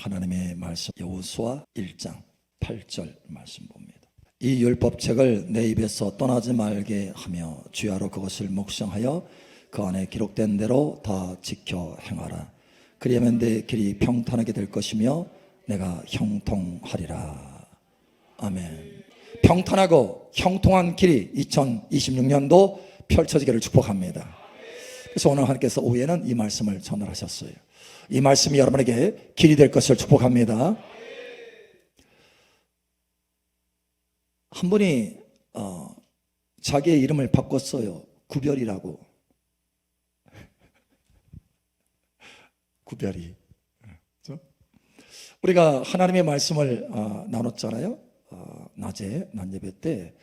하나님의 말씀 여호수아 1장 8절 말씀 봅니다. 이 율법책을 내 입에서 떠나지 말게 하며 주야로 그것을 묵상하여 그 안에 기록된 대로 다 지켜 행하라. 그리하면 내 길이 평탄하게 될 것이며 내가 형통하리라. 아멘. 평탄하고 형통한 길이 2026년도 펼쳐지기를 축복합니다. 그래서 오늘 하나님께서 오후에는 이 말씀을 전달하셨어요. 이 말씀이 여러분에게 길이 될 것을 축복합니다. 한 분이 자기의 이름을 바꿨어요. 구별이라고. 구별이. 우리가 하나님의 말씀을 나눴잖아요. 낮에 낮예배 때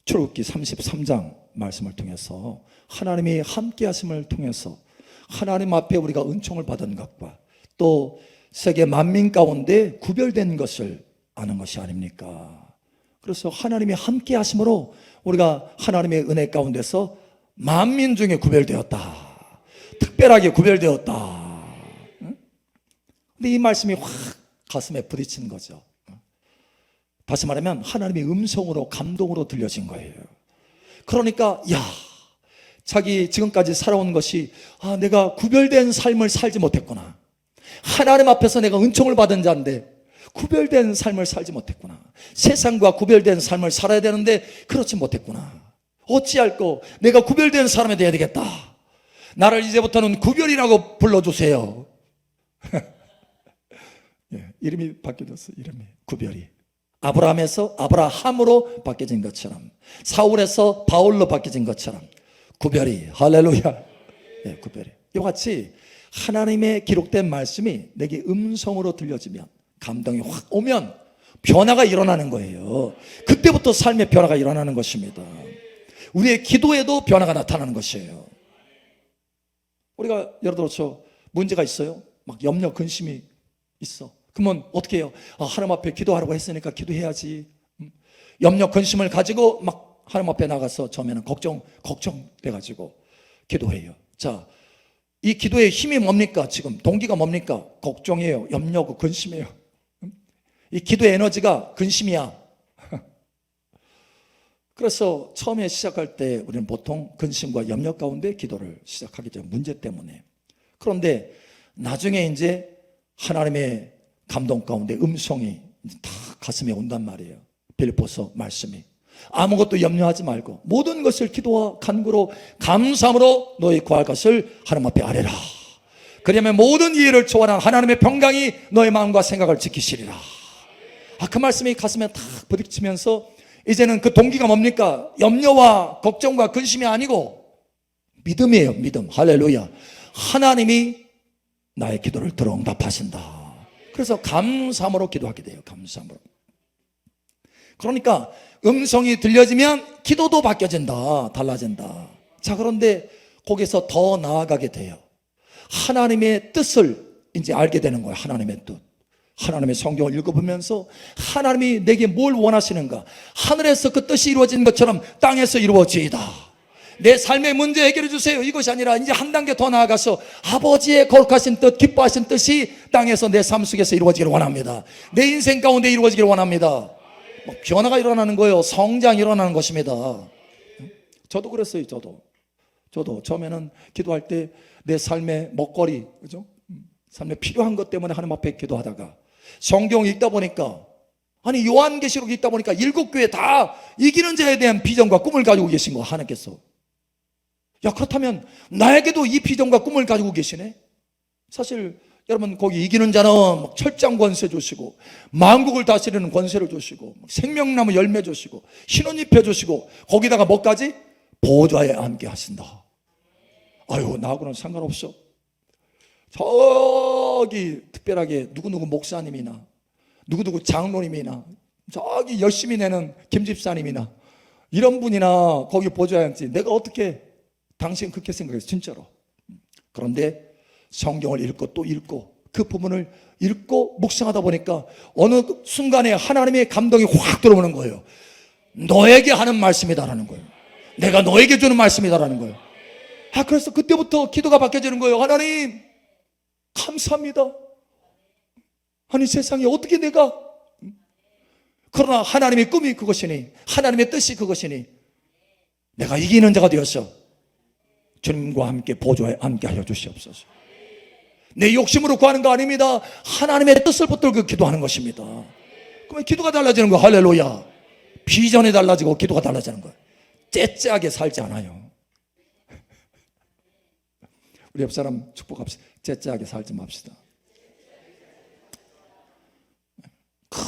출애굽기 33장 말씀을 통해서 하나님이 함께 하심을 통해서 하나님 앞에 우리가 은총을 받은 것과 또 세계 만민 가운데 구별된 것을 아는 것이 아닙니까? 그래서 하나님이 함께 하심으로 우리가 하나님의 은혜 가운데서 만민 중에 구별되었다. 특별하게 구별되었다. 근데 이 말씀이 확 가슴에 부딪힌 거죠. 다시 말하면 하나님의 음성으로 감동으로 들려진 거예요. 그러니까 자기 지금까지 살아온 것이 내가 구별된 삶을 살지 못했구나. 하나님 앞에서 내가 은총을 받은 자인데 구별된 삶을 살지 못했구나. 세상과 구별된 삶을 살아야 되는데 그렇지 못했구나. 어찌할꼬 내가 구별된 사람이 되어야 되겠다. 나를 이제부터는 구별이라고 불러주세요. 이름이 바뀌어졌어요. 이름이 구별이. 아브라함에서 아브라함으로 바뀌어진 것처럼, 사울에서 바울로 바뀌어진 것처럼 구별이, 할렐루야. 구별이. 이와 같이 하나님의 기록된 말씀이 내게 음성으로 들려지면, 감동이 확 오면 변화가 일어나는 거예요. 그때부터 삶의 변화가 일어나는 것입니다. 우리의 기도에도 변화가 나타나는 것이에요. 우리가 예를 들어서 문제가 있어요. 막 염려, 근심이 있어. 그러면 어떻게 해요? 하나님 앞에 기도하라고 했으니까 기도해야지. 염려, 근심을 가지고 막 하나님 앞에 나가서 처음에는 걱정돼가지고 기도해요. 자, 이 기도의 힘이 뭡니까? 지금 동기가 뭡니까? 걱정이에요. 염려고 근심이에요. 이 기도의 에너지가 근심이야. 그래서 처음에 시작할 때 우리는 보통 근심과 염려 가운데 기도를 시작하게 돼요. 문제 때문에. 그런데 나중에 이제 하나님의 감동 가운데 음성이 다 가슴에 온단 말이에요. 빌립보서 말씀이. 아무것도 염려하지 말고 모든 것을 기도와 간구로 감사함으로 너희 구할 것을 하나님 앞에 아뢰라. 그러면 모든 이해를 초월한 하나님의 평강이 너의 마음과 생각을 지키시리라. 그 말씀이 가슴에 탁 부딪히면서 이제는 그 동기가 뭡니까? 염려와 걱정과 근심이 아니고 믿음이에요. 믿음. 할렐루야. 하나님이 나의 기도를 들어 응답하신다. 그래서 감사함으로 기도하게 돼요. 감사함으로. 그러니까 음성이 들려지면 기도도 바뀌어진다. 달라진다. 자, 그런데 거기서 더 나아가게 돼요. 하나님의 뜻을 이제 알게 되는 거예요. 하나님의 뜻. 하나님의 성경을 읽어보면서 하나님이 내게 뭘 원하시는가. 하늘에서 그 뜻이 이루어진 것처럼 땅에서 이루어지이다. 내 삶의 문제 해결해 주세요. 이것이 아니라 이제 한 단계 더 나아가서 아버지의 거룩하신 뜻, 기뻐하신 뜻이 땅에서 내 삶 속에서 이루어지기를 원합니다. 내 인생 가운데 이루어지기를 원합니다. 막 변화가 일어나는 거예요. 성장이 일어나는 것입니다. 저도 그랬어요. 저도 처음에는 기도할 때 내 삶의 먹거리, 그죠? 삶에 필요한 것 때문에 하나님 앞에 기도하다가 성경 읽다 보니까, 아니 요한계시록 읽다 보니까 7교회 다 이기는 자에 대한 비전과 꿈을 가지고 계신 거 하나님께서. 그렇다면 나에게도 이 비전과 꿈을 가지고 계시네. 사실 여러분 거기 이기는 자는 막 철장 권세 주시고 만국을 다스리는 권세를 주시고 생명나무 열매 주시고 신혼 입혀 주시고 거기다가 뭐까지? 보좌에 앉게 하신다. 아유, 나하고는 상관없어. 저기 특별하게 누구누구 목사님이나 누구누구 장로님이나 저기 열심히 내는 김집사님이나 이런 분이나 거기 보좌에 앉지. 내가 어떻게 당신 그렇게 생각했어, 진짜로. 그런데 성경을 읽고 또 읽고 그 부분을 읽고 묵상하다 보니까 어느 순간에 하나님의 감동이 확 들어오는 거예요. 너에게 하는 말씀이다라는 거예요. 내가 너에게 주는 말씀이다라는 거예요. 그래서 그때부터 기도가 바뀌어지는 거예요. 하나님 감사합니다. 아니 세상에 어떻게 내가, 그러나 하나님의 꿈이 그것이니, 하나님의 뜻이 그것이니 내가 이기는 자가 되어서 주님과 함께 보좌에 함께 하여 주시옵소서. 내 욕심으로 구하는 거 아닙니다. 하나님의 뜻을 붙들고 기도하는 것입니다. 그러면 기도가 달라지는 거야. 할렐루야. 비전이 달라지고 기도가 달라지는 거야. 째째하게 살지 않아요. 우리 옆 사람 축복합시다. 째째하게 살지 맙시다.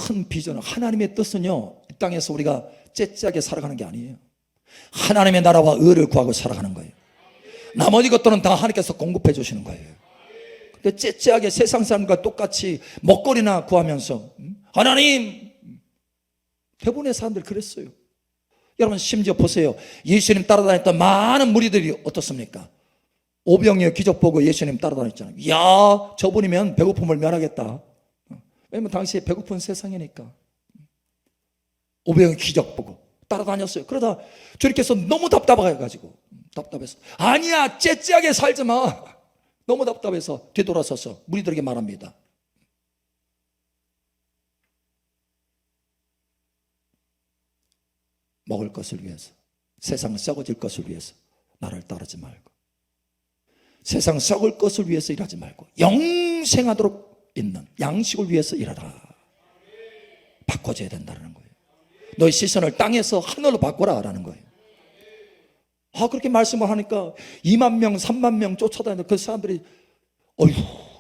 큰 비전은, 하나님의 뜻은요, 이 땅에서 우리가 째째하게 살아가는 게 아니에요. 하나님의 나라와 의를 구하고 살아가는 거예요. 나머지 것들은 다 하나님께서 공급해 주시는 거예요. 근데 째째하게 세상 사람과 똑같이 먹거리나 구하면서 하나님, 대부분의 사람들 그랬어요. 여러분 심지어 보세요. 예수님 따라다녔던 많은 무리들이 어떻습니까? 오병이어 기적 보고 예수님 따라다녔잖아요. 야, 저분이면 배고픔을 면하겠다. 왜냐면 당시에 배고픈 세상이니까. 오병이어 기적 보고 따라다녔어요. 그러다 주님께서 너무 답답해가지고, 답답해서 아니야, 째째하게 살지 마. 너무 답답해서 뒤돌아서서 무리들에게 말합니다. 먹을 것을 위해서, 세상 썩어질 것을 위해서 나를 따르지 말고, 세상 썩을 것을 위해서 일하지 말고 영생하도록 있는 양식을 위해서 일하라. 바꿔줘야 된다는 거예요. 너의 시선을 땅에서 하늘로 바꿔라라는 거예요. 그렇게 말씀을 하니까 2만 명, 3만 명 쫓아다니는 그 사람들이, 어휴,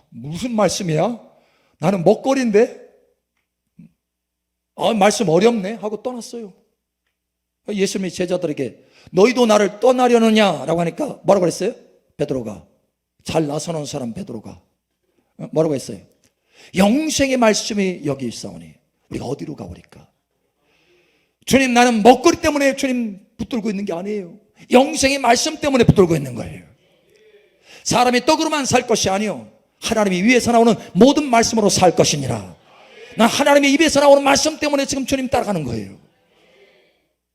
무슨 말씀이야? 나는 먹거리인데? 말씀 어렵네 하고 떠났어요. 예수님이 제자들에게 너희도 나를 떠나려느냐라고 하니까 뭐라고 그랬어요? 베드로가, 잘 나서는 사람 베드로가 뭐라고 했어요? 영생의 말씀이 여기 있사오니 우리가 어디로 가오리까? 주님, 나는 먹거리 때문에 주님 붙들고 있는 게 아니에요. 영생의 말씀 때문에 붙들고 있는 거예요. 사람이 떡으로만 살 것이 아니요, 하나님이 위에서 나오는 모든 말씀으로 살 것이니라. 난 하나님의 입에서 나오는 말씀 때문에 지금 주님 따라가는 거예요.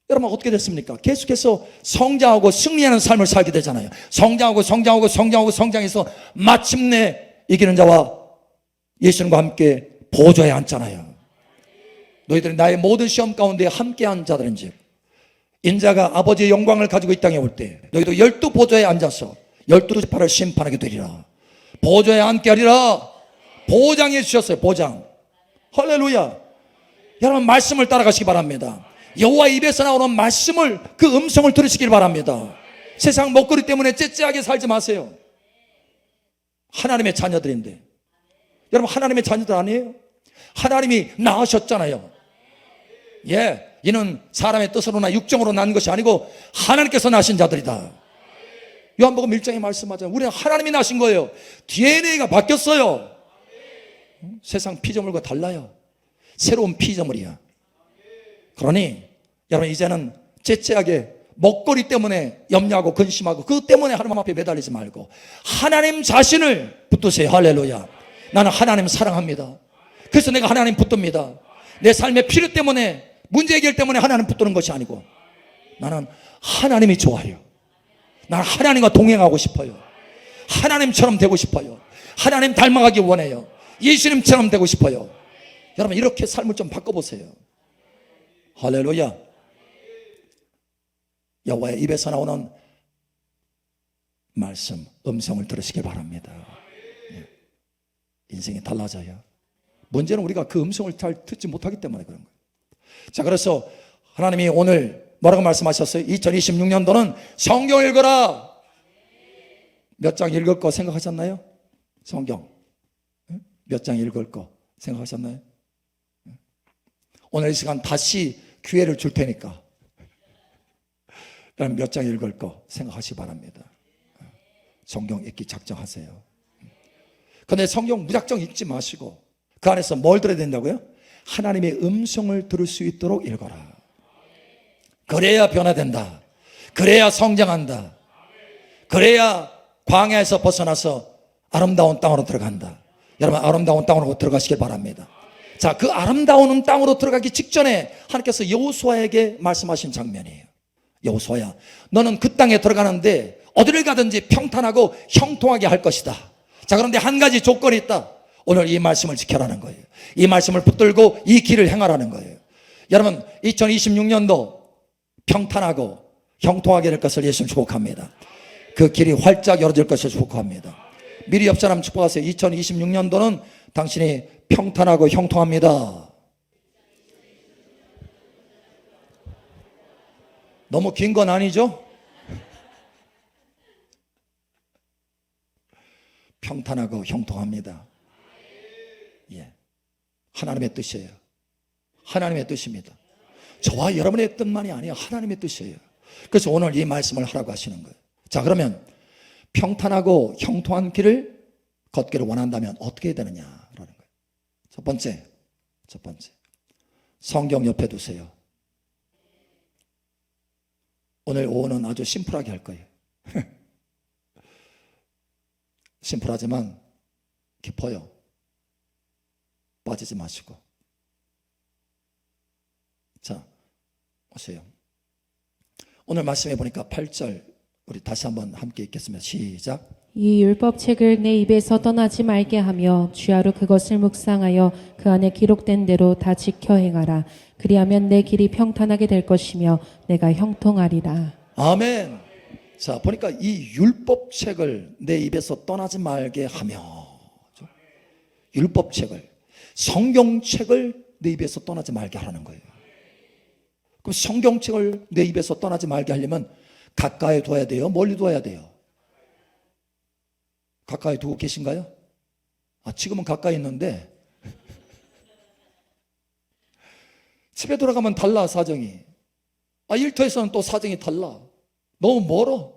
여러분 어떻게 됐습니까? 계속해서 성장하고 승리하는 삶을 살게 되잖아요. 성장해서 마침내 이기는 자와 예수님과 함께 보좌에 앉잖아요. 너희들이 나의 모든 시험 가운데 함께한 자들인즉 인자가 아버지의 영광을 가지고 이 땅에 올 때 너희도 12 보좌에 앉아서 12지파를 심판하게 되리라. 보좌에 앉게 하리라. 보장해 주셨어요. 보장. 할렐루야. 여러분 말씀을 따라가시기 바랍니다. 여호와 입에서 나오는 말씀을, 그 음성을 들으시길 바랍니다. 세상 먹거리 때문에 째째하게 살지 마세요. 하나님의 자녀들인데, 여러분 하나님의 자녀들 아니에요? 하나님이 낳으셨잖아요. 이는 사람의 뜻으로나 육정으로 난 것이 아니고 하나님께서 낳으신 자들이다. 요한복음 1장에 말씀하잖아요. 우리는 하나님이 낳으신 거예요. DNA가 바뀌었어요. 세상 피조물과 달라요. 새로운 피조물이야. 그러니 여러분 이제는 째째하게 먹거리 때문에 염려하고 근심하고 그것 때문에 하나님 앞에 매달리지 말고 하나님 자신을 붙드세요. 할렐루야. 나는 하나님 사랑합니다. 그래서 내가 하나님 붙듭니다. 내 삶의 필요 때문에, 문제 해결 때문에 하나님 붙드는 것이 아니고 나는 하나님이 좋아요. 나는 하나님과 동행하고 싶어요. 하나님처럼 되고 싶어요. 하나님 닮아가기 원해요. 예수님처럼 되고 싶어요. 여러분 이렇게 삶을 좀 바꿔보세요. 할렐루야. 여호와의 입에서 나오는 말씀, 음성을 들으시길 바랍니다. 인생이 달라져요. 문제는 우리가 그 음성을 잘 듣지 못하기 때문에 그런 거예요. 자, 그래서 하나님이 오늘 뭐라고 말씀하셨어요? 2026년도는 성경 읽어라. 몇 장 읽을 거 생각하셨나요? 성경 몇 장 읽을 거 생각하셨나요? 오늘 이 시간 다시 기회를 줄 테니까 그럼 몇 장 읽을 거 생각하시기 바랍니다. 성경 읽기 작정하세요. 그런데 성경 무작정 읽지 마시고 그 안에서 뭘 들어야 된다고요? 하나님의 음성을 들을 수 있도록 읽어라. 그래야 변화된다. 그래야 성장한다. 그래야 광야에서 벗어나서 아름다운 땅으로 들어간다. 여러분 아름다운 땅으로 들어가시길 바랍니다. 자, 그 아름다운 땅으로 들어가기 직전에 하나님께서 여호수아에게 말씀하신 장면이에요. 여호수아야, 너는 그 땅에 들어가는데 어디를 가든지 평탄하고 형통하게 할 것이다. 자, 그런데 한 가지 조건이 있다. 오늘 이 말씀을 지켜라는 거예요. 이 말씀을 붙들고 이 길을 행하라는 거예요. 여러분 2026년도 평탄하고 형통하게 될 것을 예수님 축복합니다. 그 길이 활짝 열어질 것을 축복합니다. 미리 옆 사람 축복하세요. 2026년도는 당신이 평탄하고 형통합니다. 너무 긴 건 아니죠? 평탄하고 형통합니다. 예, 하나님의 뜻이에요. 하나님의 뜻입니다. 저와 여러분의 뜻만이 아니에요. 하나님의 뜻이에요. 그래서 오늘 이 말씀을 하라고 하시는 거예요. 자, 그러면 평탄하고 형통한 길을 걷기를 원한다면 어떻게 해야 되느냐라는 거예요. 첫 번째, 성경 옆에 두세요. 오늘 오후는 아주 심플하게 할 거예요. 심플하지만 깊어요. 빠지지 마시고. 자, 오세요. 오늘 말씀해 보니까 8절 우리 다시 한번 함께 읽겠습니다. 시작. 이 율법책을 내 입에서 떠나지 말게 하며 주야로 그것을 묵상하여 그 안에 기록된 대로 다 지켜 행하라. 그리하면 내 길이 평탄하게 될 것이며 내가 형통하리라. 아멘. 자, 보니까 이 율법책을 내 입에서 떠나지 말게 하며, 율법책을, 성경책을 내 입에서 떠나지 말게 하라는 거예요. 그럼 성경책을 내 입에서 떠나지 말게 하려면 가까이 둬야 돼요? 멀리 둬야 돼요? 가까이 두고 계신가요? 지금은 가까이 있는데 집에 돌아가면 달라, 사정이. 일터에서는 또 사정이 달라. 너무 멀어.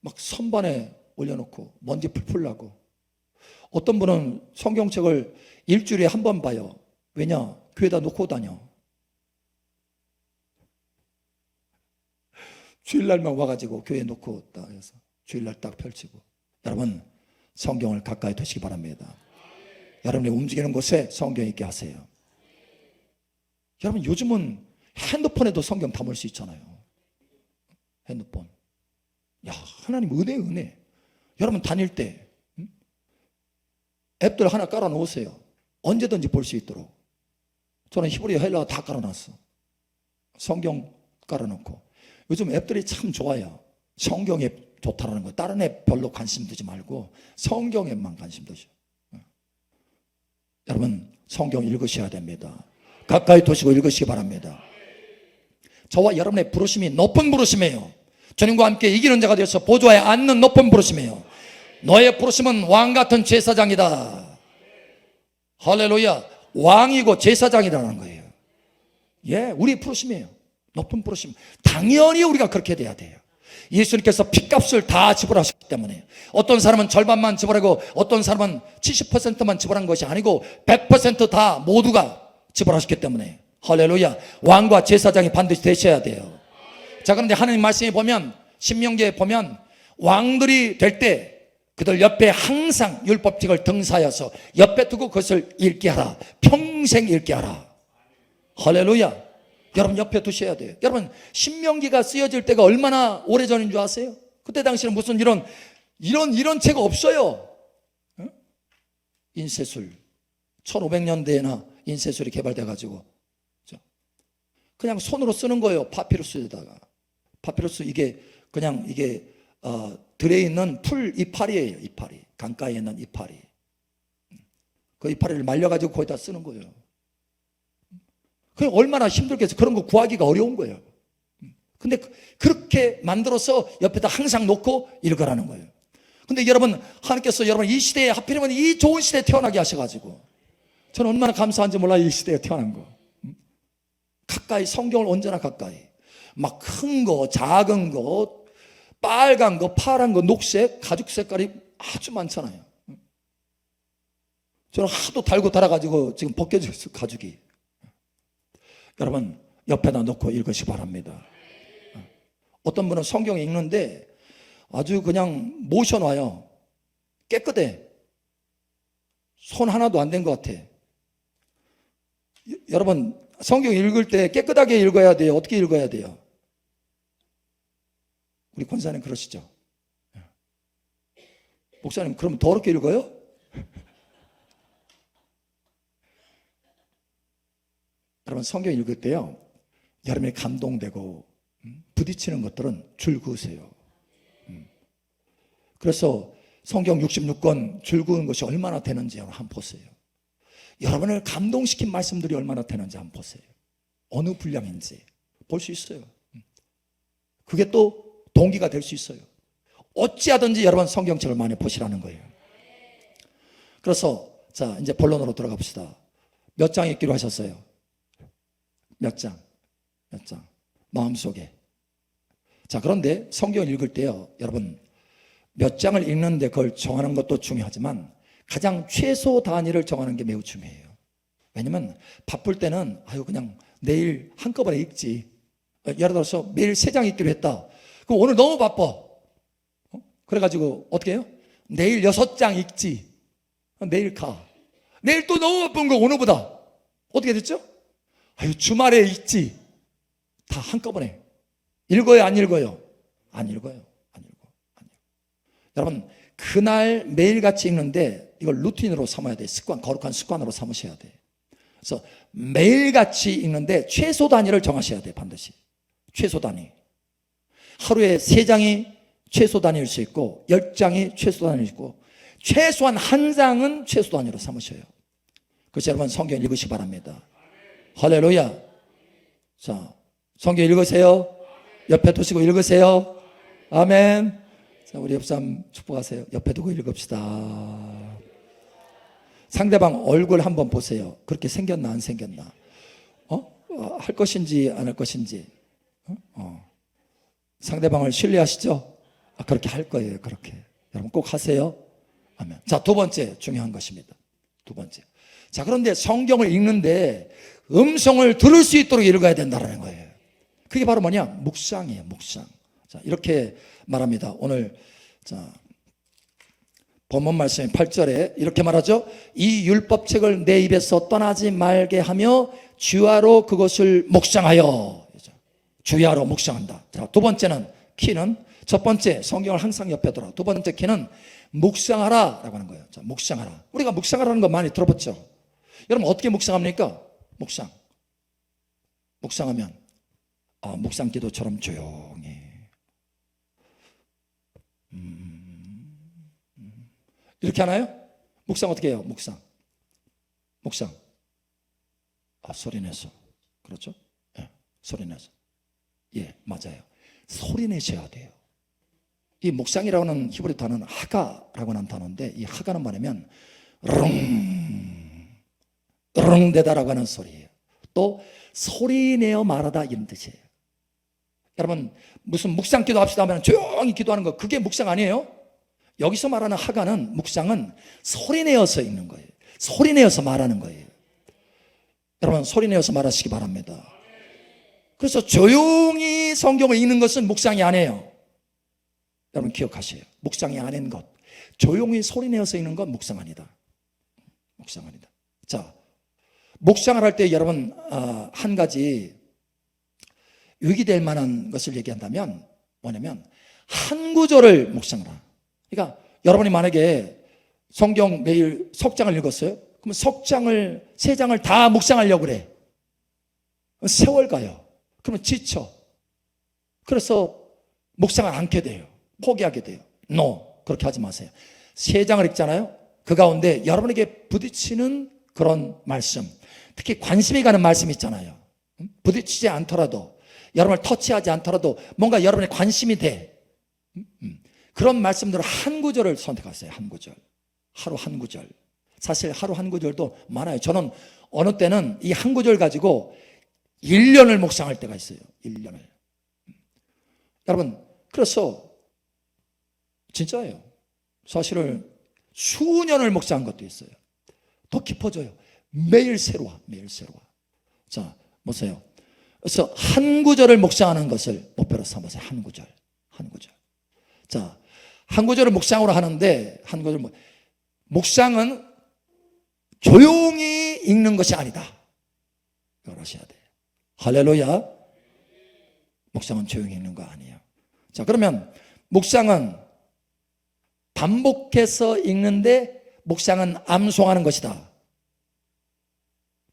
막 선반에 올려놓고 먼지 풀풀 나고. 어떤 분은 성경책을 일주일에 한 번 봐요. 왜냐? 교회에다 놓고 다녀. 주일날만 와가지고 교회에 놓고 딱 해서 주일날 딱 펼치고. 여러분, 성경을 가까이 두시기 바랍니다. 여러분이 움직이는 곳에 성경 있게 하세요. 여러분, 요즘은 핸드폰에도 성경 담을 수 있잖아요. 핸드폰. 야, 하나님 은혜. 여러분 다닐 때 앱들 하나 깔아 놓으세요. 언제든지 볼 수 있도록. 저는 히브리어 헬라어 다 깔아놨어. 성경 깔아놓고. 요즘 앱들이 참 좋아요. 성경 앱 좋다라는 거. 다른 앱 별로 관심 두지 말고 성경 앱만 관심 두셔. 여러분, 성경 읽으셔야 됩니다. 가까이 두시고 읽으시기 바랍니다. 저와 여러분의 부르심이 높은 부르심이에요. 주님과 함께 이기는 자가 되어서 보좌에 앉는 높은 부르심이에요. 너의 부르심은 왕 같은 제사장이다. 할렐루야. 왕이고 제사장이라는 거예요. 예, 우리 부르심이에요. 높은 부르심. 당연히 우리가 그렇게 돼야 돼요. 예수님께서 핏값을 다 지불하셨기 때문에. 어떤 사람은 절반만 지불하고 어떤 사람은 70%만 지불한 것이 아니고 100% 다 모두가 지불하셨기 때문에. 할렐루야. 왕과 제사장이 반드시 되셔야 돼요. 자, 그런데 하나님 말씀에 보면, 신명기에 보면 왕들이 될 때 그들 옆에 항상 율법책을 등사하여서 옆에 두고 그것을 읽게 하라. 평생 읽게 하라. 할렐루야. 여러분 옆에 두셔야 돼요. 여러분, 신명기가 쓰여질 때가 얼마나 오래전인 줄 아세요? 그때 당시에는 무슨 이런 책 없어요. 인쇄술 1500년대에나 인쇄술이 개발돼 가지고 그냥 손으로 쓰는 거예요. 파피루스에다가. 파피루스 이게 그냥 이게 들어있는 풀 이파리예요. 이파리. 강가에 있는 이파리. 그 이파리를 말려가지고 거기다 쓰는 거예요. 그 얼마나 힘들겠어요. 그런 거 구하기가 어려운 거예요. 근데 그렇게 만들어서 옆에다 항상 놓고 읽으라는 거예요. 근데 여러분, 하나님께서 여러분 이 시대에 하필이면 이 좋은 시대에 태어나게 하셔가지고 저는 얼마나 감사한지 몰라요. 이 시대에 태어난 거. 가까이, 성경을 언제나 가까이. 막 큰 거, 작은 거, 빨간 거, 파란 거, 녹색, 가죽 색깔이 아주 많잖아요. 저는 하도 달고 달아가지고 지금 벗겨져 있어요, 가죽이. 여러분, 옆에다 놓고 읽으시기 바랍니다. 어떤 분은 성경 읽는데 아주 그냥 모션 와요. 깨끗해. 손 하나도 안 된 것 같아. 여러분, 성경 읽을 때 깨끗하게 읽어야 돼요? 어떻게 읽어야 돼요? 우리 권사님 그러시죠? 목사님, 그럼 더럽게 읽어요? 여러분 성경 읽을 때요, 여러분이 감동되고 부딪히는 것들은 줄 그으세요. 그래서 성경 66권 줄 그은 것이 얼마나 되는지 여러분 한번 보세요. 여러분을 감동시킨 말씀들이 얼마나 되는지 한번 보세요. 어느 분량인지 볼 수 있어요. 그게 또 동기가 될 수 있어요. 어찌하든지 여러분 성경책을 많이 보시라는 거예요. 그래서 자, 이제 본론으로 들어가 봅시다. 몇 장 읽기로 하셨어요? 몇 장? 몇 장? 마음속에. 자, 그런데 성경을 읽을 때요, 여러분 몇 장을 읽는데 그걸 정하는 것도 중요하지만 가장 최소 단위를 정하는 게 매우 중요해요. 왜냐면 바쁠 때는 그냥 내일 한꺼번에 읽지. 예를 들어서 매일 3장 읽기로 했다. 그럼 오늘 너무 바빠. 그래가지고 어떻게 해요? 내일 6장 읽지. 내일 가. 내일 또 너무 바쁜 거 오늘보다. 어떻게 됐죠? 주말에 읽지. 다 한꺼번에. 읽어요, 안 읽어요? 안 읽어요. 안 읽어. 안 읽어. 여러분, 그날 매일같이 읽는데 이걸 루틴으로 삼아야 돼. 습관, 거룩한 습관으로 삼으셔야 돼. 그래서 매일같이 읽는데 최소 단위를 정하셔야 돼, 반드시. 최소 단위. 하루에 3장이 최소 단위일 수 있고 10장이 최소 단위일 수 있고 최소한 1장은 최소 단위로 삼으셔요. 그래서 여러분 성경 읽으시기 바랍니다. 할렐루야. 자, 성경 읽으세요. 옆에 두시고 읽으세요. 아멘. 자, 우리 옆 사람 축복하세요. 옆에 두고 읽읍시다. 상대방 얼굴 한번 보세요. 그렇게 생겼나 안 생겼나? 할 것인지 안 할 것인지. 상대방을 신뢰하시죠? 그렇게 할 거예요. 그렇게 여러분 꼭 하세요. 아멘. 자, 두 번째 중요한 것입니다. 두 번째. 자, 그런데 성경을 읽는데 음성을 들을 수 있도록 읽어야 된다는 거예요. 그게 바로 뭐냐? 묵상이에요. 묵상. 자, 이렇게 말합니다. 오늘 자, 본문 말씀 8절에 이렇게 말하죠. 이 율법책을 내 입에서 떠나지 말게 하며 주야로 그것을 묵상하여. 주야로 묵상한다. 자, 두 번째는 키는, 첫 번째 성경을 항상 옆에 둬라. 두 번째 키는 묵상하라 라고 하는 거예요. 자, 묵상하라. 우리가 묵상하라는 거 많이 들어봤죠. 여러분 어떻게 묵상합니까? 묵상하면 묵상 기도처럼 조용히 이렇게 하나요? 묵상 어떻게 해요? 묵상 소리 내서. 그렇죠? 예, 소리 내서. 예, 맞아요. 소리 내셔야 돼요. 이 묵상이라는 히브리 단어는 하가라고 하는 단어인데 이 하가는 뭐냐면 으릉대다라고 하는 소리예요. 또 소리내어 말하다 이런 뜻이에요. 여러분 무슨 묵상 기도합시다 하면 조용히 기도하는 거, 그게 묵상 아니에요? 여기서 말하는 하가는, 묵상은 소리내어서 읽는 거예요. 소리내어서 말하는 거예요. 여러분 소리내어서 말하시기 바랍니다. 그래서 조용히 성경을 읽는 것은 묵상이 아니에요. 여러분 기억하세요. 묵상이 아닌 것, 조용히 소리내어서 읽는 건 묵상 아니다. 묵상 아니다. 자, 묵상을 할 때 여러분 한 가지 유익이 만한 것을 얘기한다면 뭐냐면 한 구절을 묵상하라. 그러니까 여러분이 만약에 성경 매일 석장을 읽었어요. 그러면 석장을 3장을 다 묵상하려고 그래. 세월 가요. 그러면 지쳐. 그래서 묵상을 않게 돼요. 포기하게 돼요. 그렇게 하지 마세요. 3장을 읽잖아요. 그 가운데 여러분에게 부딪히는 그런 말씀, 특히 관심이 가는 말씀 있잖아요. 부딪히지 않더라도, 여러분을 터치하지 않더라도 뭔가 여러분의 관심이 돼. 그런 말씀들을 한 구절을 선택하세요. 한 구절. 하루 한 구절. 사실 하루 한 구절도 많아요. 저는 어느 때는 이 한 구절 가지고 1년을 묵상할 때가 있어요. 1년을. 여러분, 그래서 진짜예요. 사실은 수년을 묵상한 것도 있어요. 더 깊어져요. 매일 새로워. 매일 새로워. 자, 보세요. 그래서 한 구절을 묵상하는 것을 목표로 삼으세요. 한 구절. 한 구절. 자, 한 구절을 묵상으로 하는데, 한 구절 묵상은 조용히 읽는 것이 아니다. 이걸 하셔야 돼요. 할렐루야. 묵상은 조용히 읽는 거 아니에요. 자, 그러면 묵상은 반복해서 읽는데 묵상은 암송하는 것이다.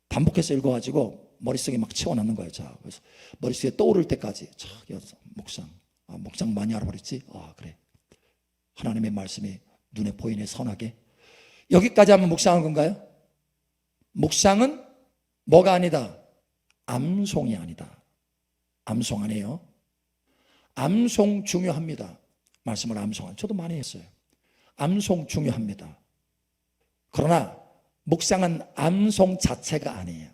반복해서 읽어가지고 머릿속에 막 채워넣는 거예요. 자, 그래서 머릿속에 떠오를 때까지 자, 묵상. 묵상 많이 알아버렸지? 그래. 하나님의 말씀이 눈에 보이네, 선하게. 여기까지 하면 묵상한 건가요? 묵상은 뭐가 아니다? 암송이 아니다. 암송 아니에요. 암송 중요합니다. 말씀을 암송한 저도 많이 했어요. 암송 중요합니다. 그러나 묵상은 암송 자체가 아니에요.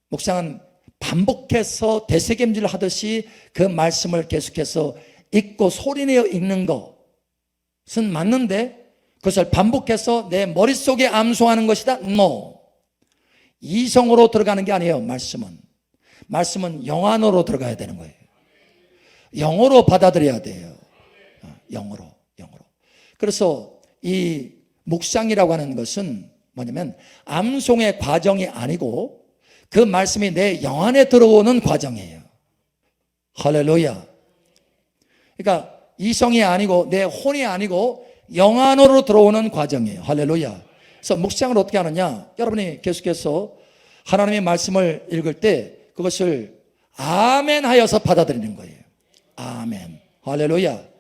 묵상은 반복해서 되새김질 하듯이 그 말씀을 계속해서 읽고 소리내어 읽는 것은 맞는데 그것을 반복해서 내 머릿속에 암송하는 것이다? No. 이성으로 들어가는 게 아니에요. 말씀은 영 안으로 들어가야 되는 거예요. 영어로 받아들여야 돼요. 영어로. 그래서 이 묵상이라고 하는 것은 뭐냐면 암송의 과정이 아니고 그 말씀이 내 영 안에 들어오는 과정이에요. 할렐루야. 그러니까 이성이 아니고 내 혼이 아니고 영 안으로 들어오는 과정이에요. 할렐루야. 그래서 묵상을 어떻게 하느냐? 여러분이 계속해서 하나님의 말씀을 읽을 때 그것을 아멘 하여서 받아들이는 거예요. 아멘. 할렐루야.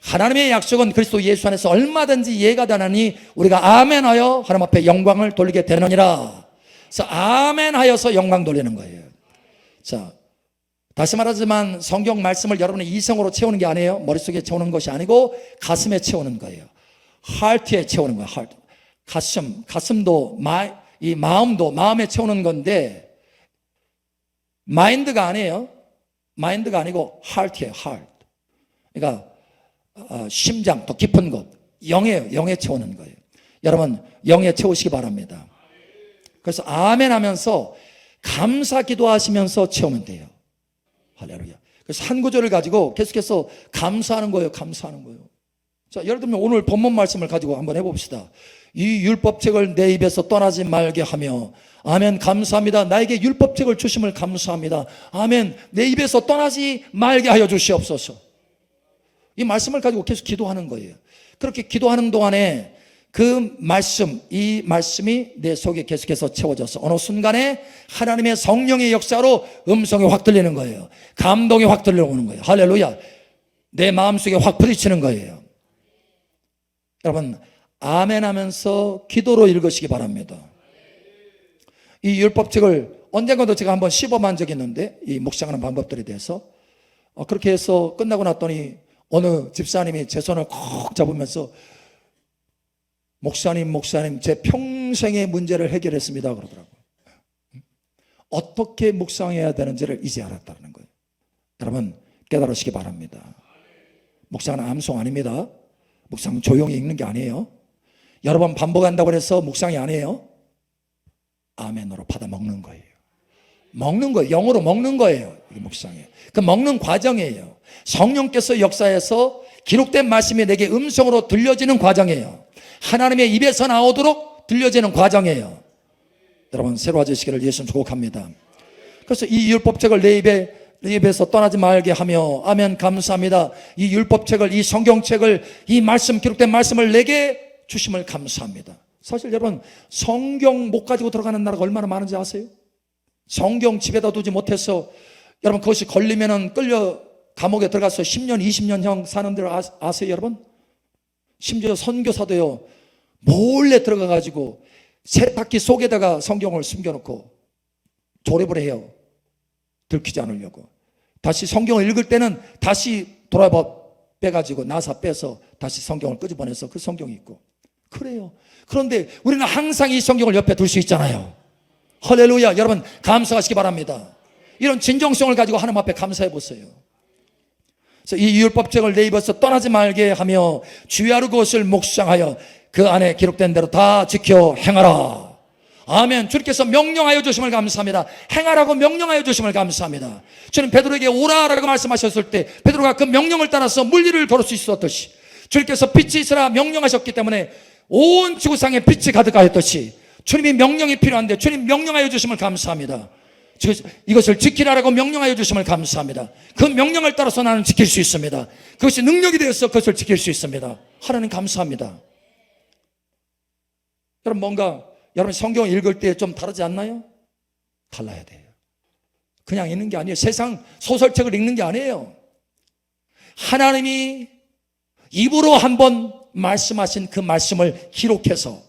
하나님의 약속은 그리스도 예수 안에서 얼마든지 이해가 되나니 우리가 아멘 하여 하나님 앞에 영광을 돌리게 되느니라. 그래서 아멘 하여서 영광 돌리는 거예요. 자, 다시 말하지만 성경 말씀을 여러분의 이성으로 채우는 게 아니에요. 머릿속에 채우는 것이 아니고 가슴에 채우는 거예요. 하트에 채우는 거예요. 하트. 가슴도 이 마음도 마음에 채우는 건데 마인드가 아니에요. 마인드가 아니고 하트예요. 하트. 그러니까 심장, 더 깊은 곳, 영에 채우는 거예요. 여러분 영에 채우시기 바랍니다. 그래서 아멘 하면서 감사 기도하시면서 채우면 돼요. 할렐루야. 그래서 한 구절을 가지고 계속해서 감사하는 거예요. 자, 예를 들면 오늘 본문 말씀을 가지고 한번 해봅시다. 이 율법책을 내 입에서 떠나지 말게 하며 아멘. 감사합니다. 나에게 율법책을 주심을 감사합니다. 아멘. 내 입에서 떠나지 말게 하여 주시옵소서. 이 말씀을 가지고 계속 기도하는 거예요. 그렇게 기도하는 동안에 그 말씀, 이 말씀이 내 속에 계속해서 채워져서 어느 순간에 하나님의 성령의 역사로 음성이 확 들리는 거예요. 감동이 확 들려오는 거예요. 할렐루야. 내 마음속에 확 부딪히는 거예요. 여러분 아멘 하면서 기도로 읽으시기 바랍니다. 이 율법책을 언젠가도 제가 한번 시범한 적이 있는데 이 묵상하는 방법들에 대해서 그렇게 해서 끝나고 났더니 어느 집사님이 제 손을 콕 잡으면서 목사님 제 평생의 문제를 해결했습니다 그러더라고요. 어떻게 묵상해야 되는지를 이제 알았다는 거예요. 여러분 깨달으시기 바랍니다. 묵상은 암송 아닙니다. 묵상은 조용히 읽는 게 아니에요. 여러 번 반복한다고 해서 묵상이 아니에요. 아멘으로 받아 먹는 거예요. 영어로 먹는 거예요. 이게 묵상이에요. 그 먹는 과정이에요. 성령께서 역사해서 기록된 말씀이 내게 음성으로 들려지는 과정이에요. 하나님의 입에서 나오도록 들려지는 과정이에요. 여러분 새로워지시기를 예수님 축복합니다. 그래서 이 율법책을 내 입에서 떠나지 말게 하며 아멘 감사합니다. 이 율법책을 이 성경책을 이 말씀 기록된 말씀을 내게 주심을 감사합니다. 사실 여러분 성경 못 가지고 들어가는 나라가 얼마나 많은지 아세요? 성경 집에다 두지 못해서 여러분 그것이 걸리면은 끌려 감옥에 들어가서 10년 20년형 사는 줄 아세요 여러분? 심지어 선교사도요 몰래 들어가 가지고 세탁기 속에다가 성경을 숨겨놓고 조립을 해요. 들키지 않으려고. 다시 성경을 읽을 때는 다시 돌아봐 빼가지고 나사 빼서 다시 성경을 끄집어내서 그 성경이 있고 그래요. 그런데 우리는 항상 이 성경을 옆에 둘 수 있잖아요. 할렐루야. 여러분 감사하시기 바랍니다. 이런 진정성을 가지고 하나님 앞에 감사해 보세요. 그래서 이 율법책을 내 입에서 떠나지 말게 하며 주야로 그것을 묵상하여 그 안에 기록된 대로 다 지켜 행하라. 아멘. 주님께서 명령하여 주심을 감사합니다. 행하라고 명령하여 주심을 감사합니다. 주님 베드로에게 오라라고 말씀하셨을 때 베드로가 그 명령을 따라서 물리를 걸을 수 있었듯이 주님께서 빛이 있으라 명령하셨기 때문에 온 지구상에 빛이 가득하였듯이 주님이 명령이 필요한데 주님 명령하여 주심을 감사합니다. 이것을 지키라라고 명령하여 주심을 감사합니다. 그 명령을 따라서 나는 지킬 수 있습니다. 그것이 능력이 되어서 그것을 지킬 수 있습니다. 하나님 감사합니다. 여러분 뭔가 여러분 성경 읽을 때 좀 다르지 않나요? 달라야 돼요. 그냥 읽는 게 아니에요. 세상 소설책을 읽는 게 아니에요. 하나님이 입으로 한번 말씀하신 그 말씀을 기록해서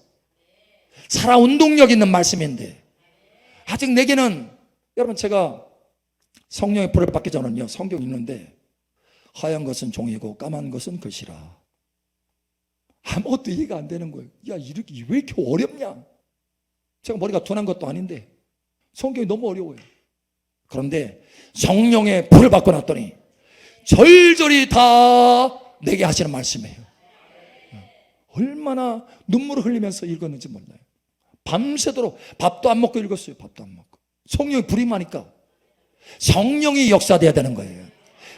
살아 운동력 있는 말씀인데, 아직 내게는, 여러분 제가 성령의 불을 받기 전은요 성경 읽는데 하얀 것은 종이고 까만 것은 글씨라, 아무것도 이해가 안 되는 거예요. 야, 이렇게 왜 이렇게 어렵냐? 제가 머리가 둔한 것도 아닌데 성경이 너무 어려워요. 그런데 성령의 불을 받고 났더니 절절히 다 내게 하시는 말씀이에요. 얼마나 눈물을 흘리면서 읽었는지 몰라요. 밤새도록 밥도 안 먹고 읽었어요. 밥도 안 먹고. 성령이 불이 임하니까 성령이 역사돼야 되는 거예요.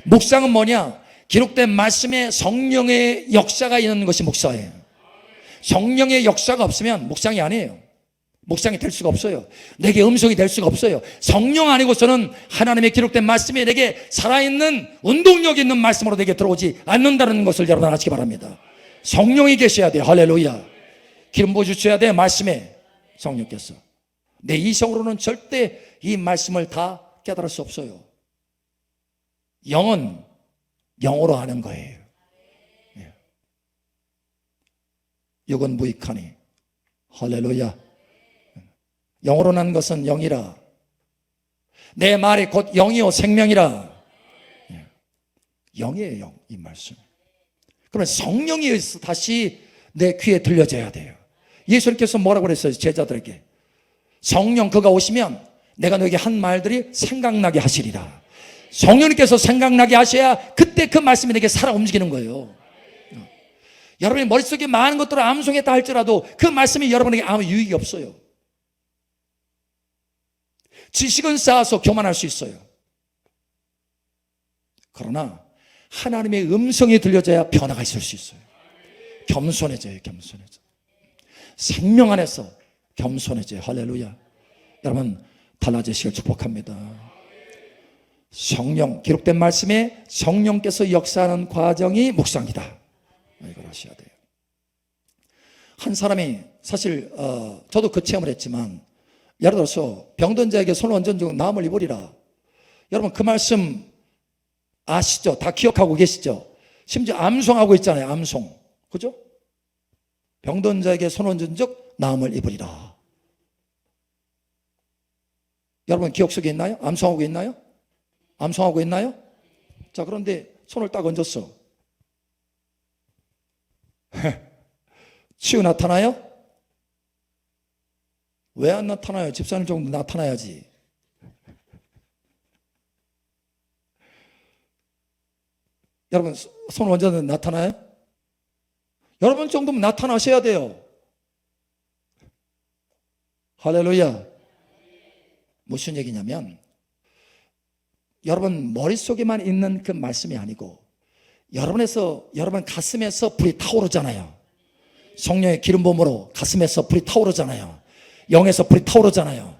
묵상은 뭐냐? 기록된 말씀에 성령의 역사가 있는 것이 묵상이에요. 성령의 역사가 없으면 묵상이 아니에요. 묵상이 될 수가 없어요. 내게 음성이 될 수가 없어요. 성령 아니고서는 하나님의 기록된 말씀이 내게 살아있는 운동력 있는 말씀으로 내게 들어오지 않는다는 것을 여러분 아시기 바랍니다. 성령이 계셔야 돼요. 할렐루야. 기름 부어주셔야 돼요. 말씀에 성령께서. 내 이성으로는 절대 이 말씀을 다 깨달을 수 없어요. 영은 영으로 하는 거예요. 육은 무익하니. 할렐루야. 영으로 난 것은 영이라. 내 말이 곧 영이요 생명이라. 영이에요, 영. 이 말씀. 그러면 성령이 다시 내 귀에 들려져야 돼요. 예수님께서 뭐라고 그랬어요? 제자들에게. 성령 그가 오시면 내가 너에게 한 말들이 생각나게 하시리라. 성령님께서 생각나게 하셔야 그때 그 말씀이 내게 살아 움직이는 거예요. 여러분이 머릿속에 많은 것들을 암송했다 할지라도 그 말씀이 여러분에게 아무 유익이 없어요. 지식은 쌓아서 교만할 수 있어요. 그러나 하나님의 음성이 들려져야 변화가 있을 수 있어요. 겸손해져요. 겸손해져. 생명 안에서 겸손해져요. 할렐루야. 여러분 달라지시길 축복합니다. 성령, 기록된 말씀에 성령께서 역사하는 과정이 묵상이다. 이걸 아셔야 돼요. 한 사람이 사실 저도 그 체험을 했지만, 예를 들어서 병든 자에게 손을 얹어주고 나음을 입으리라. 여러분 그 말씀 아시죠? 다 기억하고 계시죠? 심지어 암송하고 있잖아요. 암송. 그죠? 병든 자에게 손을 얹은 즉 나음을 입으리라. 여러분 기억 속에 있나요? 암송하고 있나요? 암송하고 있나요? 자, 그런데 손을 딱 얹었어. 치유 나타나요? 왜 안 나타나요? 집사님 정도 나타나야지. 여러분 손 얹었는데 나타나요? 여러분 정도면 나타나셔야 돼요. 할렐루야. 무슨 얘기냐면, 여러분 머릿속에만 있는 그 말씀이 아니고 여러분 가슴에서 불이 타오르잖아요. 성령의 기름 부음으로 가슴에서 불이 타오르잖아요. 영에서 불이 타오르잖아요.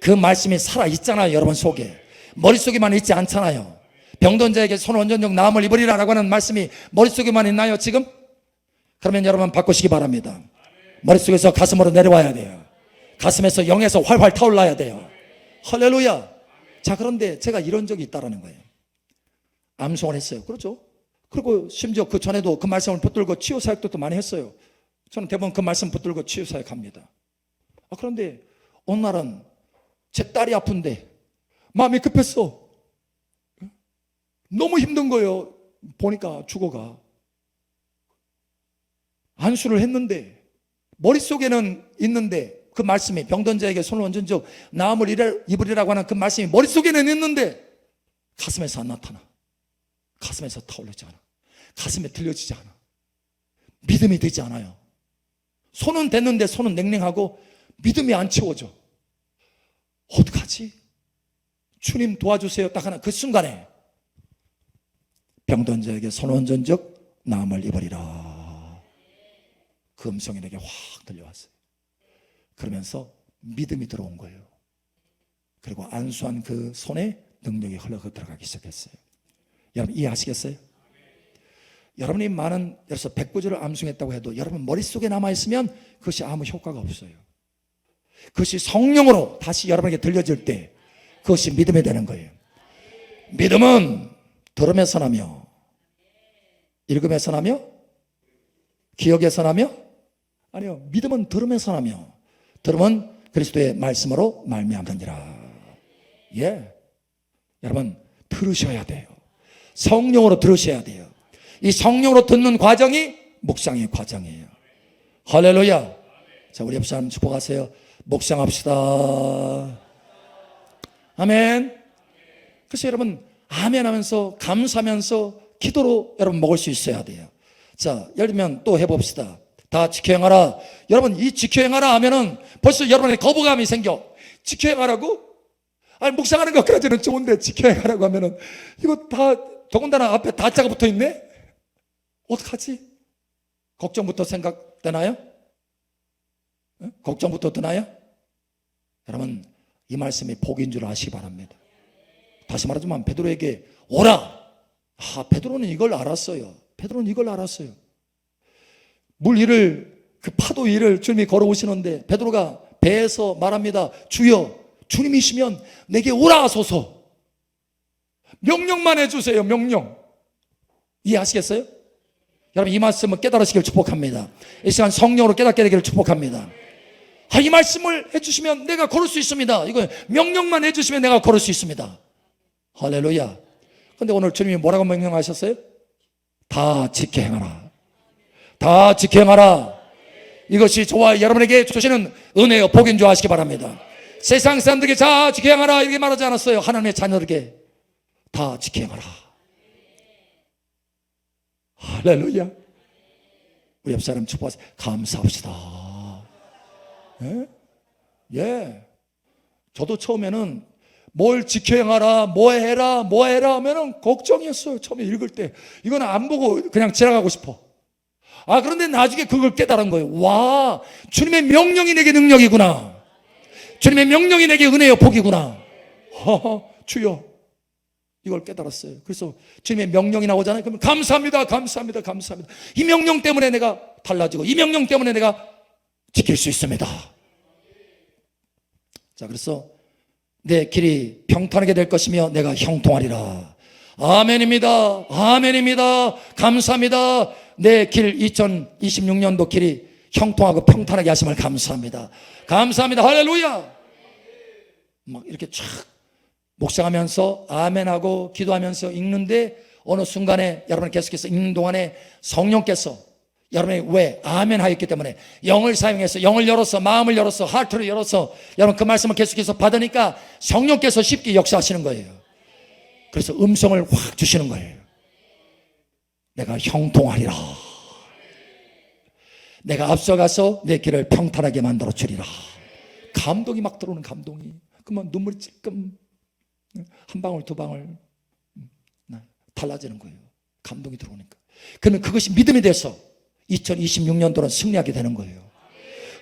그 말씀이 살아있잖아요. 여러분 속에. 머릿속에만 있지 않잖아요. 병든 자에게 손 얹은 나음을 입으리라라고 하는 말씀이 머릿속에만 있나요 지금? 그러면 여러분 바꾸시기 바랍니다. 머릿속에서 가슴으로 내려와야 돼요. 가슴에서 영에서 활활 타올라야 돼요. 할렐루야. 자, 그런데 제가 이런 적이 있다라는 거예요. 암송을 했어요. 그렇죠? 그리고 심지어 그 전에도 그 말씀을 붙들고 치유 사역도 또 많이 했어요. 저는 대부분 그 말씀 붙들고 치유 사역합니다. 그런데 어느 날은 제 딸이 아픈데 마음이 급했어. 너무 힘든 거예요. 보니까 죽어가. 안수를 했는데 머릿속에는 있는데, 그 말씀이 병든 자에게 손을 얹은 즉 나음을 입으리라고 하는 그 말씀이 머릿속에는 있는데 가슴에서 안 나타나. 가슴에서 타올르지 않아. 가슴에 들려지지 않아. 믿음이 되지 않아요. 손은 됐는데 손은 냉랭하고 믿음이 안 채워져. 어떡하지? 주님 도와주세요. 딱 하나 그 순간에 병든 자에게 손을 얹은 즉 나음을 입으리라. 그 음성이 내게 확 들려왔어요. 그러면서 믿음이 들어온 거예요. 그리고 안수한 그 손에 능력이 흘러 들어가기 시작했어요. 여러분 이해하시겠어요? 여러분이 많은, 그래서 100구절을 암송했다고 해도 여러분 머릿속에 남아있으면 그것이 아무 효과가 없어요. 그것이 성령으로 다시 여러분에게 들려질 때 그것이 믿음이 되는 거예요. 믿음은 들음에서 나며, 읽음에서 나며, 기억에서 나며, 아니요, 믿음은 들음에서 나며, 들음은 그리스도의 말씀으로 말미암느니라. 예, 여러분 들으셔야 돼요. 성령으로 들으셔야 돼요. 이 성령으로 듣는 과정이 묵상의 과정이에요. 할렐루야. 자, 우리 옆 사람 축복하세요. 묵상합시다. 아멘. 그래서 여러분 아멘 하면서 감사하면서 기도로 여러분 먹을 수 있어야 돼요. 자, 예를 들면 또 해봅시다. 다 지켜행하라. 여러분 이 지켜행하라 하면은 벌써 여러분의 거부감이 생겨. 지켜행하라고? 아니 묵상하는 것까지는 좋은데 지켜행하라고 하면은 이거 다 더군다나 앞에 다자가 붙어있네? 어떡하지? 걱정부터 생각되나요? 걱정부터 드나요? 여러분 이 말씀이 복인 줄 아시기 바랍니다. 다시 말하지만 베드로에게 오라. 베드로는 이걸 알았어요. 베드로는 이걸 알았어요. 물 위를, 그 파도 위를 주님이 걸어오시는데 베드로가 배에서 말합니다. 주여, 주님이시면 내게 오라 하소서. 명령만 해주세요. 명령. 이해하시겠어요? 여러분 이 말씀을 깨달으시길 축복합니다. 이 시간 성령으로 깨닫게 되기를 축복합니다. 이 말씀을 해주시면 내가 걸을 수 있습니다. 이거 명령만 해주시면 내가 걸을 수 있습니다. 할렐루야. 근데 오늘 주님이 뭐라고 명령하셨어요? 다 지켜 행하라. 다 지켜 행하라. 이것이 저와 여러분에게 주시는 은혜요 복인 줄 아시기 바랍니다. 세상 사람들에게 다 지켜 행하라 이렇게 말하지 않았어요. 하나님의 자녀들에게 다 지켜 행하라. 할렐루야. 우리 옆 사람 축복하세요. 감사합시다. 예? 예. 저도 처음에는 뭘 지켜행하라, 뭐 해라 하면은 걱정이었어요. 처음에 읽을 때. 이건 안 보고 그냥 지나가고 싶어. 그런데 나중에 그걸 깨달은 거예요. 와, 주님의 명령이 내게 능력이구나. 주님의 명령이 내게 은혜요 복이구나. 주여. 이걸 깨달았어요. 그래서 주님의 명령이 나오잖아요. 그러면 감사합니다. 감사합니다. 감사합니다. 이 명령 때문에 내가 달라지고 이 명령 때문에 내가 지킬 수 있습니다. 자, 그래서 내 길이 평탄하게 될 것이며 내가 형통하리라. 아멘입니다. 아멘입니다. 감사합니다. 내 길 2026년도 길이 형통하고 평탄하게 하심을 감사합니다. 감사합니다. 할렐루야. 막 이렇게 쫙 묵상하면서 아멘하고 기도하면서 읽는데 어느 순간에 여러분 계속해서 읽는 동안에 성령께서 여러분이 왜 아멘 하였기 때문에 영을 사용해서 영을 열어서 마음을 열어서 하트를 열어서 여러분 그 말씀을 계속해서 받으니까 성령께서 쉽게 역사하시는 거예요. 그래서 음성을 확 주시는 거예요. 내가 형통하리라. 내가 앞서가서 내 길을 평탄하게 만들어 주리라. 감동이 막 들어오는 감동이. 그러면 눈물이 찔끔 한 방울 두 방울 달라지는 거예요. 감동이 들어오니까. 그러면 그것이 믿음이 돼서 2026년도는 승리하게 되는 거예요.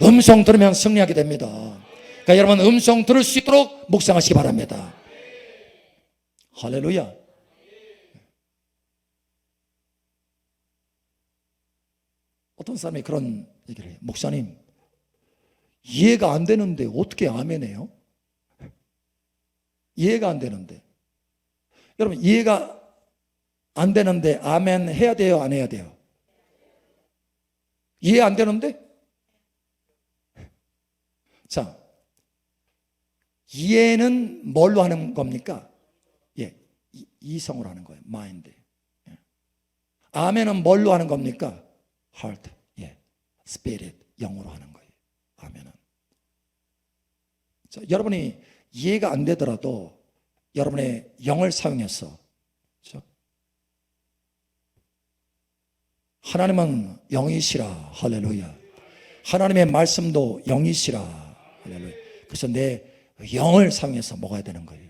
음성 들으면 승리하게 됩니다. 그러니까 여러분 음성 들을 수 있도록 묵상하시기 바랍니다. 할렐루야. 어떤 사람이 그런 얘기를 해요. 목사님, 이해가 안 되는데 어떻게 아멘해요? 이해가 안 되는데. 여러분 이해가 안 되는데 아멘 해야 돼요? 안 해야 돼요? 이해 안 되는데? 자, 이해는 뭘로 하는 겁니까? 예, 이성으로 하는 거예요. 마인드. 예. 아멘은 뭘로 하는 겁니까? heart. 예, spirit. 영으로 하는 거예요. 아멘은. 자, 여러분이 이해가 안 되더라도 여러분의 영을 사용해서, 그렇죠? 하나님은 영이시라. 할렐루야. 하나님의 말씀도 영이시라. 할렐루야. 그래서 내 영을 사용해서 먹어야 되는 거예요.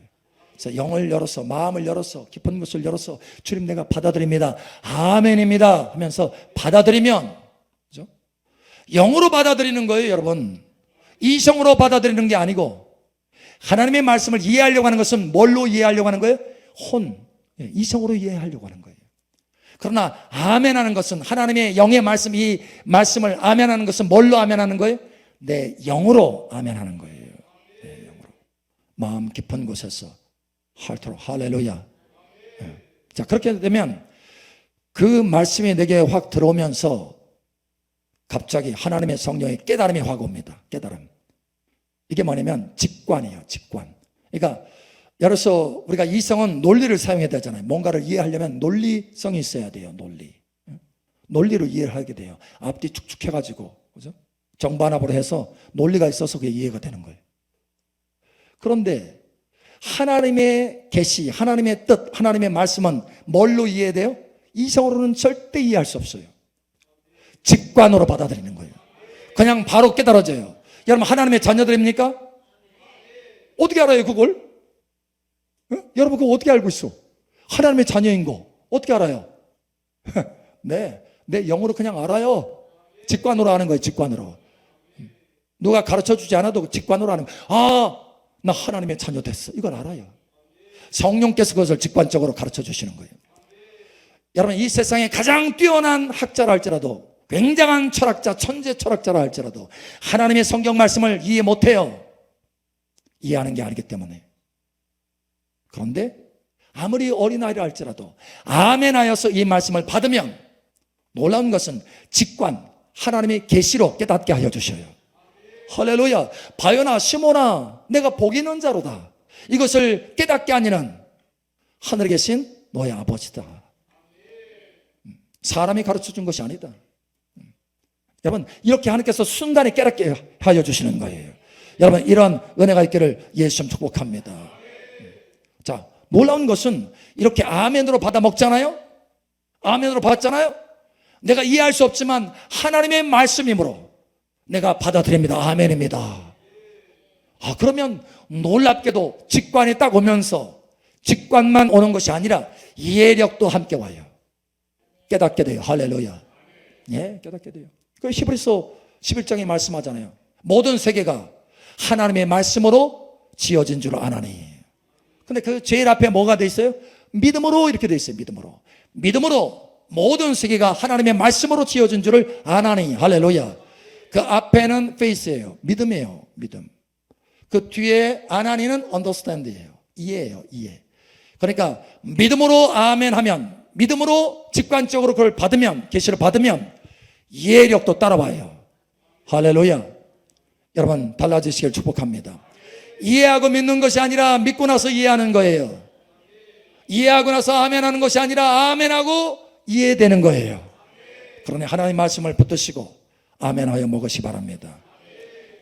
그래서 영을 열어서 마음을 열어서 깊은 것을 열어서 주님 내가 받아들입니다. 아멘입니다 하면서 받아들이면, 그렇죠? 영으로 받아들이는 거예요. 여러분 이성으로 받아들이는 게 아니고 하나님의 말씀을 이해하려고 하는 것은 뭘로 이해하려고 하는 거예요? 이성으로 이해하려고 하는 거예요. 그러나 아멘하는 것은 하나님의 영의 말씀, 이 말씀을 아멘하는 것은 뭘로 아멘하는 거예요? 내 영으로 아멘 하는 거예요. 내 영으로. 마음 깊은 곳에서 하트로 할렐루야. 자, 그렇게 되면 그 말씀이 내게 확 들어오면서 갑자기 하나님의 성령의 깨달음이 확 옵니다. 깨달음. 이게 뭐냐면 직관이에요. 직관. 그러니까 예를 들어서 우리가 이성은 논리를 사용해야 되잖아요. 뭔가를 이해하려면 논리성이 있어야 돼요. 논리로 이해를 하게 돼요. 앞뒤 축축해가지고, 그죠? 정반합으로 해서 논리가 있어서 그게 이해가 되는 거예요. 그런데 하나님의 계시, 하나님의 뜻, 하나님의 말씀은 뭘로 이해돼요? 이성으로는 절대 이해할 수 없어요. 직관으로 받아들이는 거예요. 그냥 바로 깨달아져요. 여러분, 하나님의 자녀들입니까? 어떻게 알아요, 그걸? 여러분, 그거 어떻게 알고 있어? 하나님의 자녀인 거 어떻게 알아요? 네, 내 영으로 그냥 알아요. 직관으로 아는 거예요. 직관으로. 누가 가르쳐 주지 않아도 직관으로 아는 거예요. 아, 나 하나님의 자녀 됐어. 이걸 알아요. 성령께서 그것을 직관적으로 가르쳐 주시는 거예요. 여러분, 이 세상에 가장 뛰어난 학자라 할지라도, 굉장한 철학자, 천재 철학자라 할지라도 하나님의 성경 말씀을 이해 못해요. 이해하는 게 아니기 때문에. 그런데 아무리 어린아이라 할지라도 아멘하여서 이 말씀을 받으면 놀라운 것은 직관, 하나님의 계시로 깨닫게 하여 주셔요. 할렐루야. 바요나 시몬아, 내가 복 있는 자로다. 이것을 깨닫게 하니는 하늘에 계신 너의 아버지다. 사람이 가르쳐 준 것이 아니다. 여러분, 이렇게 하나님께서 순간에 깨닫게 하여 주시는 거예요. 여러분, 이런 은혜가 있기를 예수님 축복합니다. 자, 놀라운 것은 이렇게 아멘으로 받아 먹잖아요. 아멘으로 받았잖아요. 내가 이해할 수 없지만 하나님의 말씀이므로 내가 받아들입니다. 아멘입니다. 아, 그러면 놀랍게도 직관이 딱 오면서 직관만 오는 것이 아니라 이해력도 함께 와요. 깨닫게 돼요. 할렐루야. 예, 깨닫게 돼요. 그 히브리서 11장에 말씀하잖아요. 모든 세계가 하나님의 말씀으로 지어진 줄 아나니. 근데 그 제일 앞에 뭐가 돼 있어요? 믿음으로 이렇게 돼 있어요. 믿음으로 모든 세계가 하나님의 말씀으로 지어진 줄을 아나니. 할렐루야. 그 앞에는 faith예요. 믿음이에요. 믿음. 그 뒤에 아나니는 understand예요. 이해예요. 이해. 그러니까 믿음으로 아멘 하면, 믿음으로 직관적으로 그걸 받으면, 계시를 받으면 이해력도 따라와요. 할렐루야. 여러분, 달라지시길 축복합니다. 이해하고 믿는 것이 아니라 믿고 나서 이해하는 거예요. 이해하고 나서 아멘하는 것이 아니라 아멘하고 이해되는 거예요. 그러니 하나님의 말씀을 붙드시고 아멘하여 먹으시 바랍니다.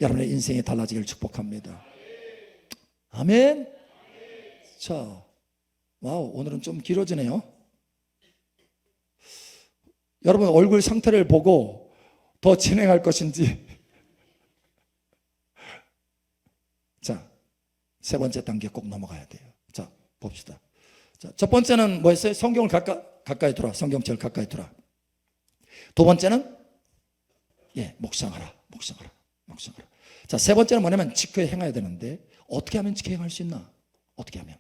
여러분의 인생이 달라지길 축복합니다. 아멘. 자, 와우, 오늘은 좀 길어지네요. 여러분 얼굴 상태를 보고 더 진행할 것인지. 자, 세 번째 단계 꼭 넘어가야 돼요. 자, 봅시다. 자, 첫 번째는 뭐였어요? 성경을 가까이 두라. 성경 제일 가까이 두라. 두 번째는 묵상하라. 자, 세 번째는 뭐냐면 지켜 행해야 되는데 어떻게 하면 지켜 행할 수 있나? 어떻게 하면?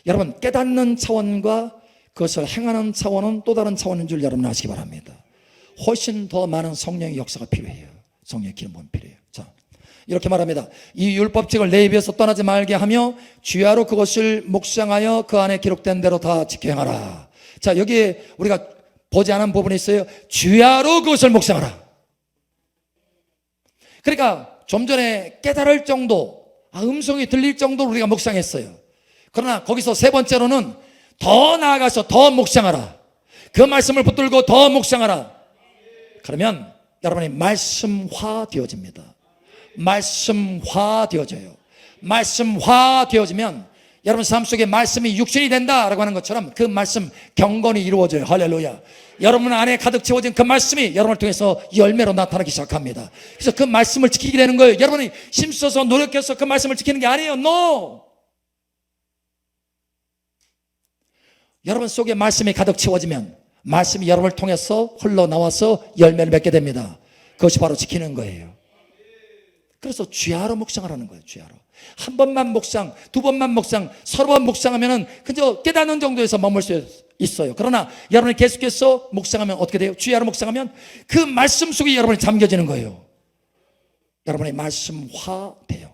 여러분, 깨닫는 차원과 그것을 행하는 차원은 또 다른 차원인 줄 여러분 아시기 바랍니다. 훨씬 더 많은 성령의 역사가 필요해요. 성령의 기름부음이 필요해요. 자, 이렇게 말합니다. 이 율법책을 내 입에서 떠나지 말게 하며 주야로 그것을 묵상하여 그 안에 기록된 대로 다 지켜 행하라. 자, 여기에 우리가 보지 않은 부분이 있어요. 주야로 그것을 묵상하라. 그러니까 좀 전에 깨달을 정도, 음성이 들릴 정도로 우리가 묵상했어요. 그러나 거기서 세 번째로는 더 나아가서 더 묵상하라. 그 말씀을 붙들고 더 묵상하라. 그러면 여러분이 말씀화 되어집니다. 말씀화 되어져요. 말씀화 되어지면 여러분 삶 속에 말씀이 육신이 된다라고 하는 것처럼 그 말씀 경건이 이루어져요. 할렐루야. 여러분 안에 가득 채워진 그 말씀이 여러분을 통해서 열매로 나타나기 시작합니다. 그래서 그 말씀을 지키게 되는 거예요. 여러분이 힘써서 노력해서 그 말씀을 지키는 게 아니에요. No. 여러분 속에 말씀이 가득 채워지면 말씀이 여러분을 통해서 흘러나와서 열매를 맺게 됩니다. 그것이 바로 지키는 거예요. 그래서 주야로 묵상하라는 거예요. 주야로. 한 번만 묵상, 두 번만 묵상, 서너 번 묵상하면은 그저 깨닫는 정도에서 머물 수 있어요. 그러나 여러분이 계속해서 묵상하면 어떻게 돼요? 주야로 묵상하면 그 말씀 속에 여러분이 잠겨지는 거예요. 여러분의 말씀화 돼요.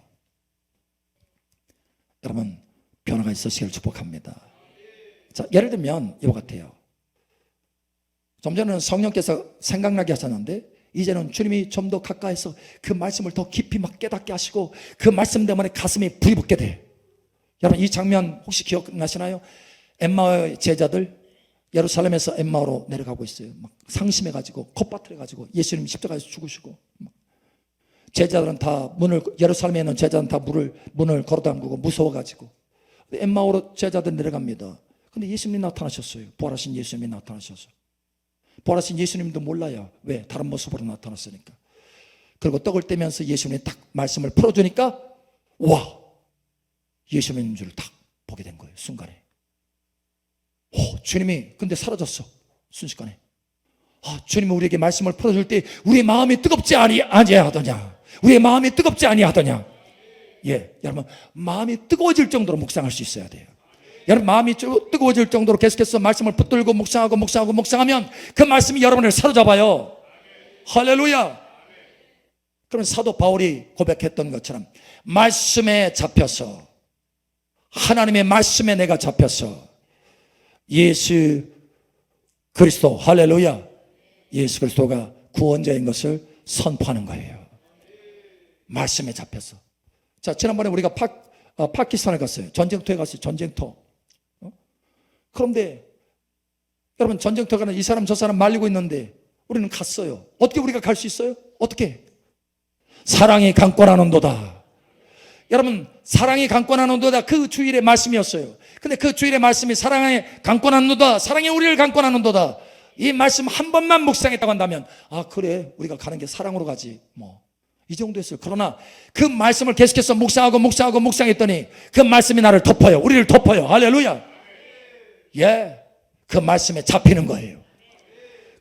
여러분 변화가 있으시길 축복합니다. 자, 예를 들면 이와 같아요. 좀 전에는 성령께서 생각나게 하셨는데 이제는 주님이 좀 더 가까이서 그 말씀을 더 깊이 막 깨닫게 하시고 그 말씀 때문에 가슴이 불이 붙게 돼. 여러분 이 장면 혹시 기억나시나요? 엠마오의 제자들 예루살렘에서 엠마오로 내려가고 있어요. 막 상심해가지고 콧바틀해가지고 예수님 십자가에서 죽으시고 제자들은 다 예루살렘에 있는 제자들은 다 문을 걸어담그고 무서워가지고 엠마오로 제자들 내려갑니다. 근데 예수님이 나타나셨어요. 부활하신 예수님이 나타나셨어요. 부활하신 예수님도 몰라요. 왜? 다른 모습으로 나타났으니까. 그리고 떡을 떼면서 예수님이 딱 말씀을 풀어주니까 와! 예수님인 줄 딱 보게 된 거예요. 순간에. 주님이 근데 사라졌어. 순식간에. 주님이 우리에게 말씀을 풀어줄 때 우리의 마음이 뜨겁지 아니하더냐. 우리의 마음이 뜨겁지 아니하더냐. 예, 여러분 마음이 뜨거워질 정도로 묵상할 수 있어야 돼요. 여러분 마음이 뜨거워질 정도로 계속해서 말씀을 붙들고 묵상하면 그 말씀이 여러분을 사로잡아요. 할렐루야. 그럼 사도 바울이 고백했던 것처럼 말씀에 잡혀서, 하나님의 말씀에 내가 잡혀서 예수 그리스도, 할렐루야, 예수 그리스도가 구원자인 것을 선포하는 거예요. 말씀에 잡혀서. 자, 지난번에 우리가 파키스탄에 갔어요. 전쟁터에 갔어요. 전쟁터. 그런데 여러분 전쟁터 가는 이 사람 저 사람 말리고 있는데 우리는 갔어요. 어떻게 우리가 갈 수 있어요? 어떻게? 사랑이 강권하는도다. 여러분 사랑이 강권하는도다, 그 주일의 말씀이었어요. 근데 그 주일의 말씀이 사랑에 강권하는도다, 사랑이 우리를 강권하는도다, 이 말씀 한 번만 묵상했다고 한다면 그래 우리가 가는 게 사랑으로 가지 뭐 이 정도였어요. 그러나 그 말씀을 계속해서 묵상했더니 그 말씀이 나를 덮어요. 우리를 덮어요. 할렐루야. 예, 그 말씀에 잡히는 거예요.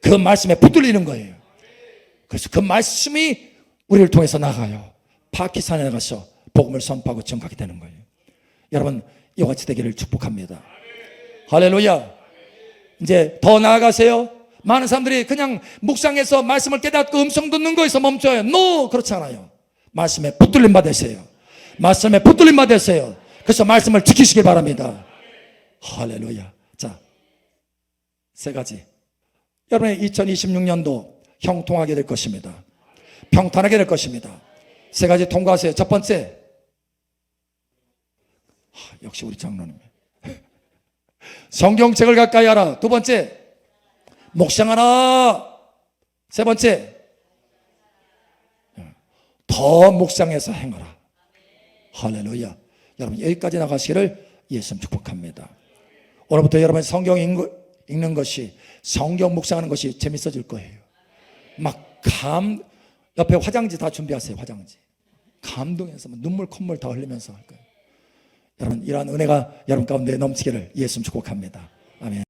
그 말씀에 붙들리는 거예요. 그래서 그 말씀이 우리를 통해서 나가요. 파키스탄에 가서 복음을 선포하고 전가하게 되는 거예요. 여러분 이와 같이 되기를 축복합니다. 할렐루야. 이제 더 나아가세요. 많은 사람들이 그냥 묵상해서 말씀을 깨닫고 음성 듣는 거에서 멈춰요. No, 그렇지 않아요. 말씀에 붙들림 받으세요. 말씀에 붙들림 받으세요. 그래서 말씀을 지키시길 바랍니다. 할렐루야. 자, 세 가지. 여러분의 2026년도 형통하게 될 것입니다. 평탄하게 될 것입니다. 세 가지 통과하세요. 첫 번째, 역시 우리 장로님, 성경책을 가까이 하라. 두 번째, 묵상하라. 세 번째, 더 묵상해서 행하라. 할렐루야. 여러분 여기까지 나가시기를 예수님 축복합니다. 오늘부터 여러분 성경 읽는 것이, 성경 묵상하는 것이 재밌어질 거예요. 옆에 화장지 다 준비하세요. 화장지 감동해서 눈물 콧물 다 흘리면서 할 거예요. 여러분 이러한 은혜가 여러분 가운데 넘치기를 예수님 축복합니다. 아멘.